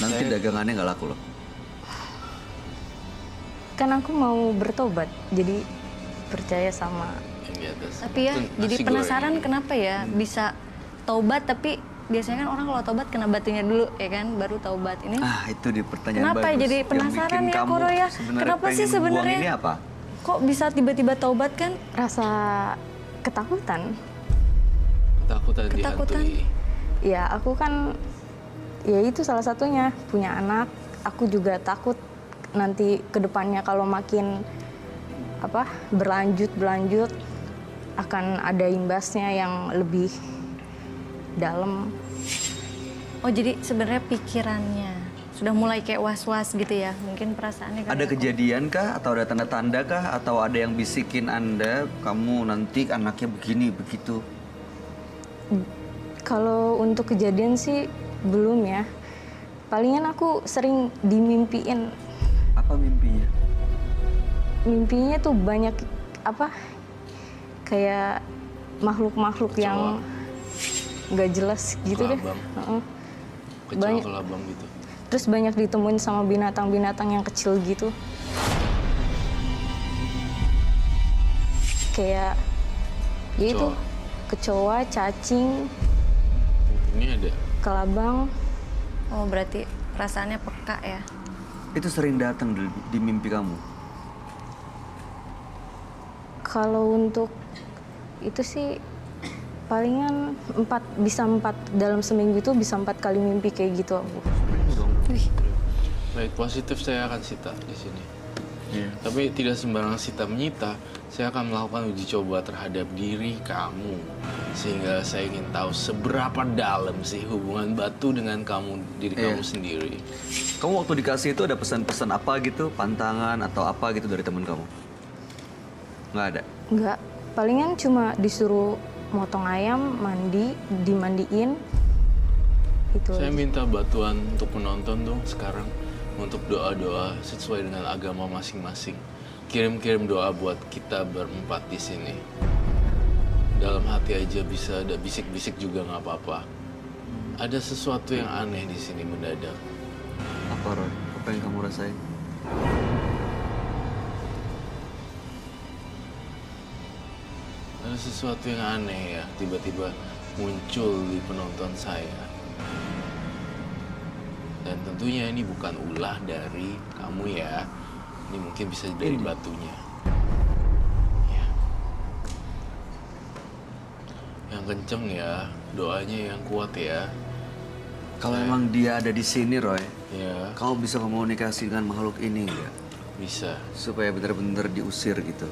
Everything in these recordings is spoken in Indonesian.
Nanti dagangannya nggak laku loh. Kan aku mau bertobat, jadi percaya sama. Tapi ya, jadi penasaran kenapa ya bisa taubat, tapi biasanya kan orang kalau taubat kena batunya dulu, ya kan, baru taubat. Ini Itu di pertanyaan kenapa bagus. jadi penasaran Yang bikin ya, kamu Koro ya? sebenarnya Kenapa sih pengen buang sebenarnya? ini apa? Kok bisa tiba-tiba taubat kan? Rasa ketakutan. Ketakutan Ketakutan. dihantui. Ya aku kan, ya itu salah satunya, punya anak. Aku juga takut nanti kedepannya kalau makin berlanjut akan ada imbasnya yang lebih dalam. Oh, jadi sebenarnya pikirannya sudah mulai kayak was-was gitu ya? Mungkin perasaannya Ada kejadian kah atau ada tanda-tanda kah atau ada yang bisikin Anda kamu nanti anaknya begini begitu? Kalau untuk kejadian sih belum ya. Palingan aku sering dimimpiin. Apa mimpinya? Mimpinya tuh banyak kayak makhluk-makhluk yang nggak jelas gitu deh. Kelabang. Banyak. Kelabang gitu. Terus banyak ditemuin sama binatang-binatang yang kecil gitu. Kayak ya itu kecoa, cacing, Ini ada. kelabang. Oh, berarti perasaannya peka ya? Itu sering datang di mimpi kamu? Kalau untuk itu sih palingan bisa 4 dalam seminggu itu bisa 4 kali mimpi kayak gitu aku. Baik, positif saya akan sita di sini. Iya. Tapi tidak sembarang sita menyita, saya akan melakukan uji coba terhadap diri kamu. Sehingga saya ingin tahu seberapa dalam sih hubungan batu dengan diri kamu sendiri. Kamu waktu dikasih itu ada pesan-pesan apa gitu, pantangan atau apa gitu dari teman kamu? Nggak ada? Enggak, palingan cuma disuruh motong ayam, dimandiin. Itu Saya aja. minta bantuan untuk penonton dong sekarang. Untuk doa-doa sesuai dengan agama masing-masing. Kirim-kirim doa buat kita berempat di sini. Dalam hati aja bisa, ada bisik-bisik juga nggak apa-apa. Ada sesuatu yang aneh di sini mendadak. Apa Roy? Apa yang kamu rasain? Ada sesuatu yang aneh ya, tiba-tiba muncul di penonton saya. Dan tentunya ini bukan ulah dari kamu ya. Ini mungkin bisa dari batunya. Ya. Yang kenceng ya, doanya yang kuat ya. Kalau emang dia ada di sini Roy, Ya, kamu bisa komunikasi dengan makhluk ini ya? bisa. Supaya benar-benar diusir gitu.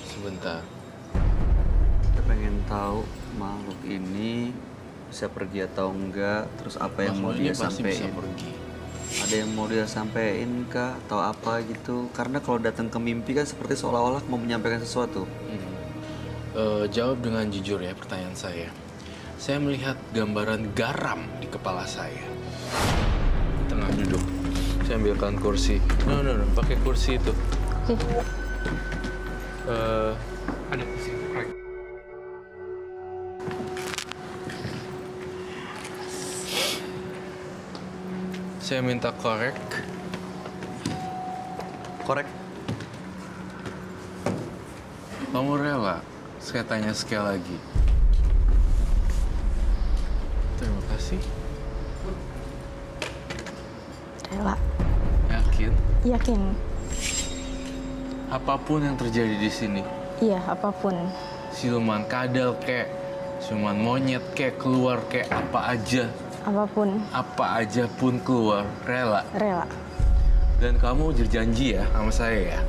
Sebentar. Kita pengen tahu makhluk ini bisa pergi atau enggak, terus apa yang mau dia Makhluk ini pasti bisa sampein. pergi. Ada yang mau dia sampein kah atau apa gitu? Karena kalau datang ke mimpi kan seperti seolah-olah mau menyampaikan sesuatu. Jawab dengan jujur ya pertanyaan saya. Saya melihat gambaran garam di kepala saya. Tengah duduk. Saya ambilkan kursi. No, pakai kursi itu. Oke. Ada kursi. Saya minta korek. Korek? Kamu rela? Saya tanya sekali lagi. Terima kasih. Rela. Yakin? Yakin. Apapun yang terjadi di sini, Iya, apapun. siluman kadal kek, siluman monyet kek, keluar kek, Apapun. apa aja pun keluar, rela. Rela. Dan kamu berjanji ya sama saya ya,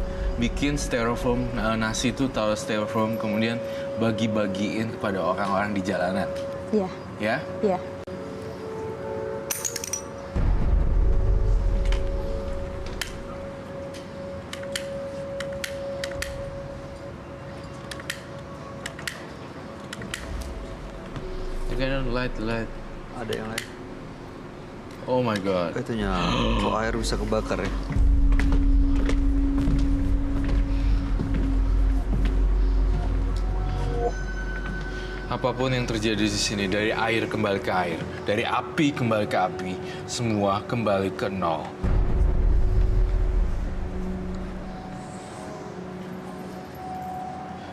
bikin styrofoam nasi itu taruh styrofoam kemudian bagi-bagiin kepada orang-orang di jalanan, Iya. ya? Iya. Again, light. Ada yang lain? Oh my god. Itu nyala. Kok air bisa kebakar ya? Apapun yang terjadi di sini, dari air kembali ke air, dari api kembali ke api, semua kembali ke nol.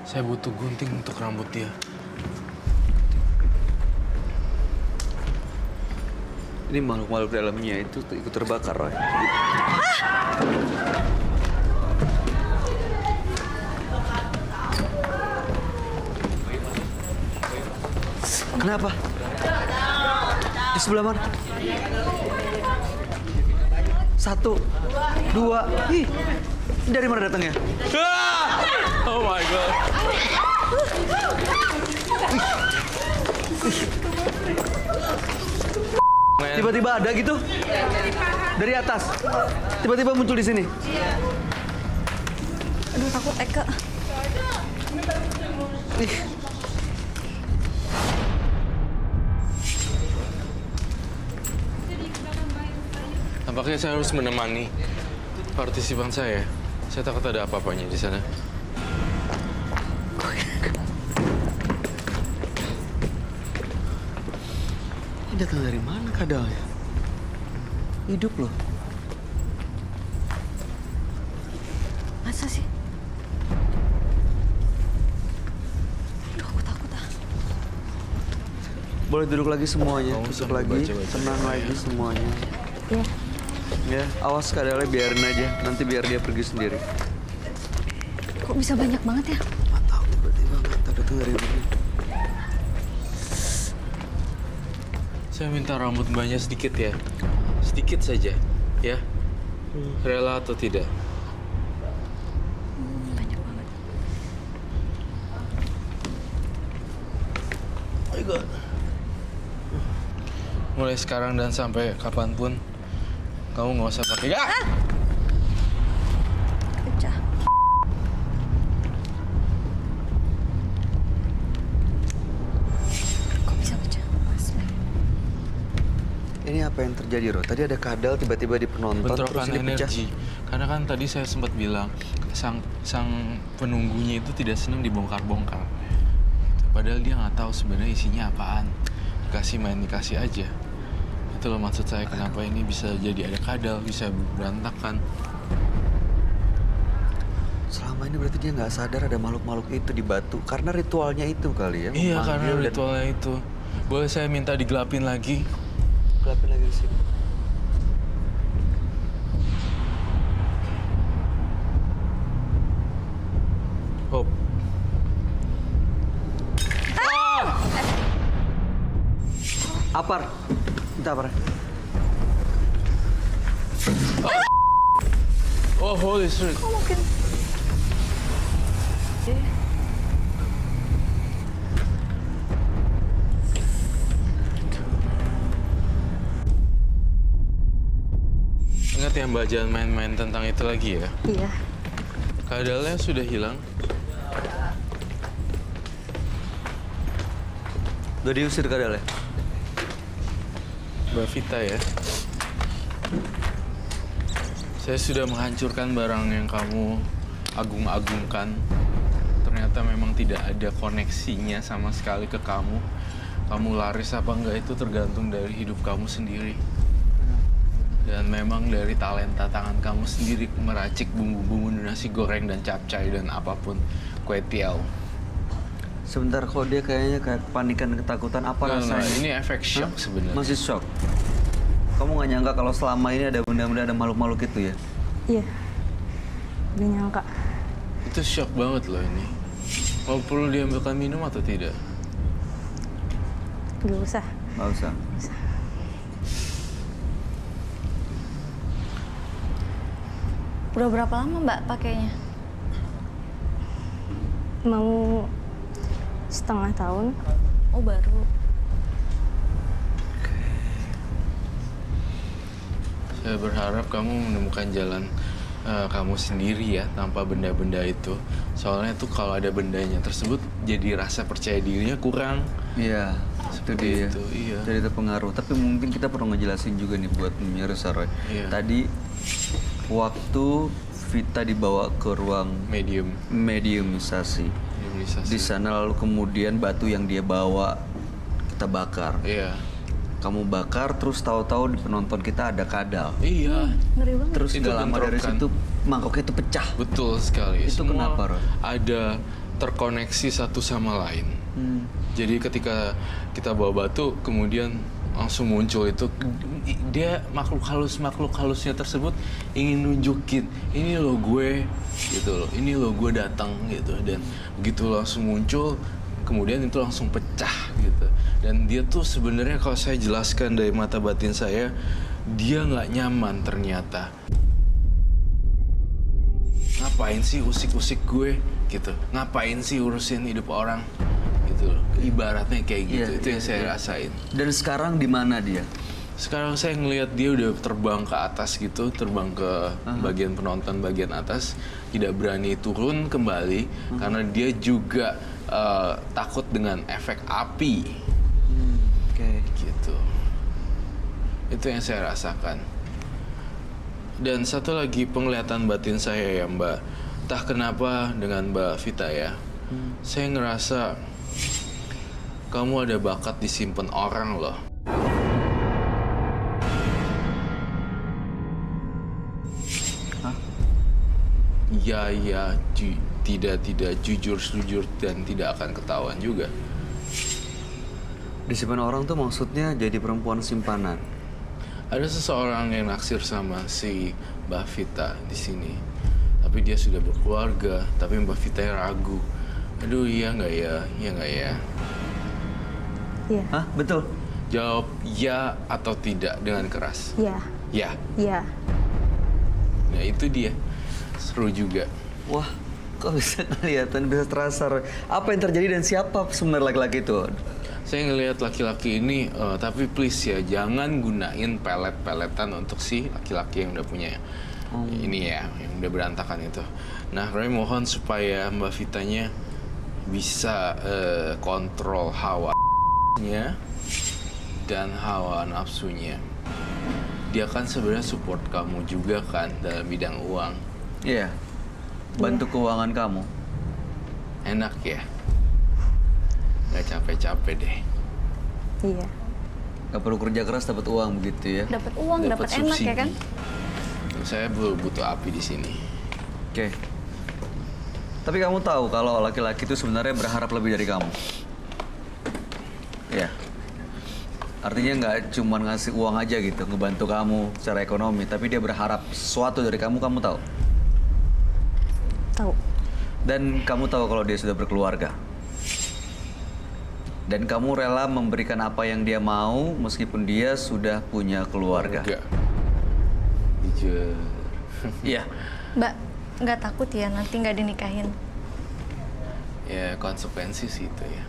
Saya butuh gunting untuk rambut dia. Ini makhluk-makhluk dalamnya itu ikut terbakar, Roy. Kenapa? Di sebelah mana? 1, 2. Ih, dari mana datangnya? Oh my God. Tiba-tiba ada gitu? Dari atas. Tiba-tiba muncul di sini. Aduh, takut Eka. Ih. Tampaknya saya harus menemani partisipan saya. Saya takut ada apa-apanya di sana. Ini datang dari mana kadalnya? Hidup loh. Masa sih? Aduh, aku takut ah. Boleh duduk lagi semuanya, Kamu duduk sambil lagi, baca-baca tenang ya. lagi semuanya. Iya. Ya, awas kadalnya biarin aja. Nanti biar dia pergi sendiri. Kok bisa banyak banget ya? Nggak tahu tiba-tiba nggak tahu datang dari mana. Saya minta rambut mbaknya sedikit ya. Sedikit saja, ya. Rela atau tidak? Banyak banget. My God. Mulai sekarang dan sampai kapanpun, kamu nggak usah pakai. Pecah. Kok bisa pecah? Mas, Ini apa yang terjadi, Ro? Tadi ada kadal tiba-tiba di penonton, terus Bentrokan ini pecah. energi. Karena kan tadi saya sempat bilang sang penunggunya itu tidak senang dibongkar-bongkar. Padahal dia nggak tahu sebenarnya isinya apaan. Dikasih aja. Itu loh maksud saya kenapa ini bisa jadi ada kadal, bisa berantakan. Selama ini berarti dia nggak sadar ada makhluk-makhluk itu di batu. Karena ritualnya itu kali ya. Iya, karena memanggil dan- ritualnya itu. Boleh saya minta digelapin lagi? Gelapin lagi di sini. Oh. Apar. Minta apar. Oh, holy shit. kok mungkin? Ingat ya Mbak, jangan main-main tentang itu lagi ya. Iya. Kadalnya sudah hilang. Udah diusir kadalnya. Mbak Vita ya. Saya sudah menghancurkan barang yang kamu agung-agungkan. Ternyata memang tidak ada koneksinya sama sekali ke kamu. Kamu laris apa enggak itu tergantung dari hidup kamu sendiri. Dan memang dari talenta tangan kamu sendiri meracik bumbu-bumbu nasi goreng dan capcay dan apapun, kue tiaw. Sebentar kok dia kayaknya kayak kepanikan, ketakutan. Apa Nah, rasanya? ini efek shock Hah? sebenarnya. Masih shock. Kamu nggak nyangka kalau selama ini ada benda-benda, ada makhluk-makhluk itu ya? Iya. Gak nyangka. Itu shock banget loh ini. Mau perlu diambilkan minum atau tidak? Gak usah. Nggak usah. Udah berapa lama Mbak pakainya? Mau setengah tahun. Oh, baru. Saya berharap kamu menemukan jalan kamu sendiri ya, tanpa benda-benda itu. Soalnya tuh kalau ada bendanya tersebut, jadi rasa percaya dirinya kurang. Iya, itu Seperti dia. itu, iya. Jadi itu pengaruh. Tapi mungkin kita perlu ngejelasin juga nih buat pemirsa, Roy. Iya. Tadi waktu Vita dibawa ke ruang Medium. mediumisasi, Organisasi. Di sana lalu kemudian batu yang dia bawa kita bakar. Iya. Kamu bakar terus tahu-tahu di penonton kita ada kadal. Iya. Ngeri banget. Terus Itu gak lama dari bentrokan. situ mangkoknya itu pecah. Betul sekali. Itu Semua kenapa, Roy? ada terkoneksi satu sama lain. Jadi ketika kita bawa batu, kemudian langsung muncul itu, dia makhluk halusnya tersebut ingin nunjukin ini lo gue gitu loh, ini lo gue datang gitu. Dan begitu langsung muncul, kemudian itu langsung pecah gitu. Dan dia tuh sebenarnya kalau saya jelaskan dari mata batin saya, dia nggak nyaman ternyata. Ngapain sih usik-usik gue gitu? Ngapain sih urusin hidup orang gitu loh? Ibaratnya kayak gitu. Itu yang saya rasain. Dan sekarang di mana dia? Sekarang saya ngelihat dia udah terbang ke atas gitu, terbang ke bagian penonton bagian atas, tidak berani turun kembali karena dia juga takut dengan efek api. Oke. Gitu. Itu yang saya rasakan. Dan satu lagi penglihatan batin saya ya Mbak. Entah kenapa dengan Mbak Vita ya. Saya ngerasa kamu ada bakat disimpan orang loh. Hah? Ya, tidak jujur dan tidak akan ketahuan juga. Disimpan orang tuh maksudnya jadi perempuan simpanan. Ada seseorang yang naksir sama si Mbak Vita di sini. Tapi dia sudah berkeluarga, tapi Mbak Vita ragu. Aduh, iya nggak ya? Iya nggak ya? Iya. Hah? Betul? Jawab ya atau tidak dengan keras. Iya. Ya. Iya. Nah, itu dia. Seru juga. Wah, kok bisa kelihatan, bisa terasa. Roy? Apa yang terjadi dan siapa sebenarnya laki-laki itu? Saya ngelihat laki-laki ini, tapi please ya, jangan gunain pelet-peletan untuk si laki-laki yang udah punya ini ya, yang udah berantakan itu. Nah, Roy mohon supaya Mbak Vitanya bisa kontrol hawanya dan hawa nafsunya. Dia kan sebenarnya support kamu juga kan dalam bidang uang. Iya. Bantu keuangan kamu. Enak ya? Gak capek-capek deh. Iya. Gak perlu kerja keras dapat uang begitu ya. Dapat uang, dapat enak ya kan? Saya butuh api di sini. Oke. Tapi kamu tahu kalau laki-laki itu sebenarnya berharap lebih dari kamu. Iya. Artinya nggak cuma ngasih uang aja gitu, ngebantu kamu secara ekonomi, tapi dia berharap sesuatu dari kamu tahu. Tahu. Dan kamu tahu kalau dia sudah berkeluarga. Dan kamu rela memberikan apa yang dia mau meskipun dia sudah punya keluarga. Enggak. Jujur. Iya. Mbak, nggak takut ya nanti nggak dinikahin? Ya konsekuensi sih itu ya.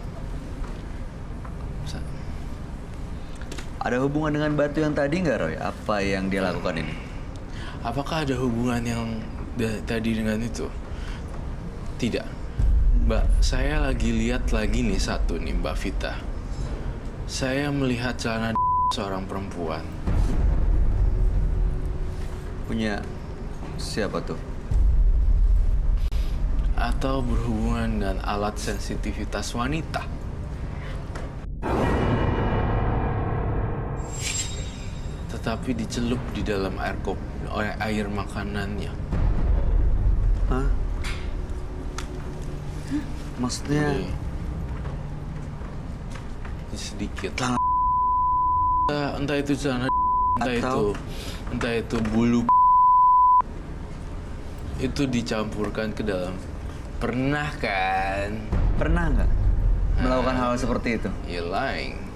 Ada hubungan dengan batu yang tadi nggak, Roy? Apa yang dia lakukan ini? Apakah ada hubungan yang tadi dengan itu? Tidak. Mbak, saya lagi lihat lagi nih satu nih Mbak Vita. Saya melihat celana seorang perempuan. Punya siapa tuh? Atau berhubungan dengan alat sensitivitas wanita. Tetapi dicelup di dalam air makanannya. Hah? Maksudnya? Ini sedikit. Entah itu celana, entah itu bulu. Itu dicampurkan ke dalam. Pernah kan? Pernah nggak melakukan hal seperti itu? You're lying.